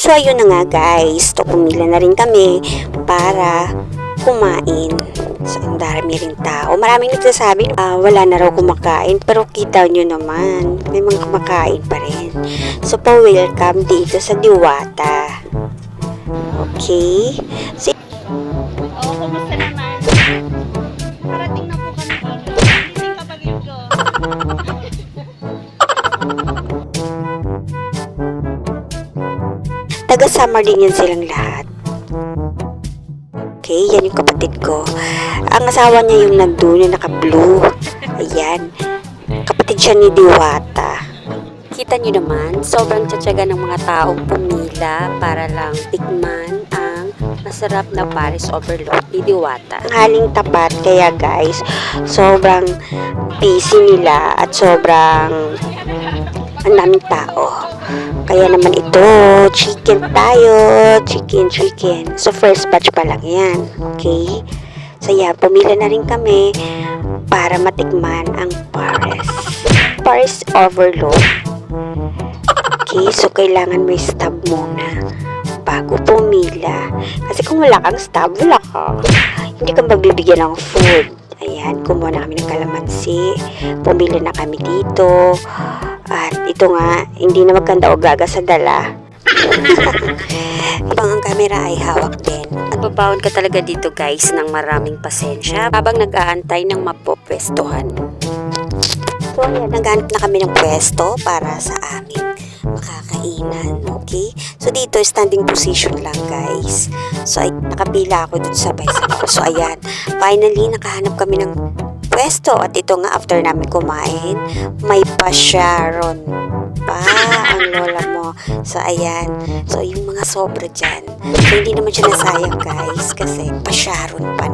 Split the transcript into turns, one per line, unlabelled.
So, ayun na nga guys. So, pumila na rin kami para kumain. So, ang dami rin tao. Maraming nagsasabi, wala na raw kumakain. Pero kita nyo naman, may mga kumakain pa rin. So, pa-welcome dito sa Diwata. Okay? So,
Kumusta naman? Parating na po kami dito. Hindi kapagin ko.
taga-summer din yan silang lahat. Okay, yan yung kapatid ko. Ang asawa niya yung nandun, yung naka-blue. Ayan. Kapatid siya ni Diwata. Kita nyo naman, sobrang tsatsaga ng mga taong pumila para lang tikman ang masarap na Paris Overload ni Diwata. Ang haling tapat, kaya guys, sobrang busy nila at sobrang ang daming tao. Kaya naman ito, chicken tayo. Chicken. So, first batch pa lang yan. Okay? So, yeah, pumila na rin kami para matikman ang Paris Overload. Okay? So, kailangan may stub muna bago pumila. Kasi kung wala kang stub, wala ka. Hindi ka magbibigyan ng food. Ayan, kumuha na kami ng kalamansi. Pumila na kami dito. At ito nga, hindi na magkanda o gaga sa dala. Ibang ang camera ay hawak din. At babaon ka talaga dito guys ng maraming pasensya habang nag-aantay ng mapopwestuhan. So ayan, naghanap na kami ng pwesto para sa aming makakainan. Okay? So dito, standing position lang guys. So ay, nakapila ako dito sabay-sabay. So ayan, finally nakahanap kami ng pwesto. At ito nga, after namin kumain, may pa-Sharon pa ang lola mo. So, ayan. So, yung mga sobra dyan. So, hindi naman siya nasayang, guys. Kasi pa-Sharon pa.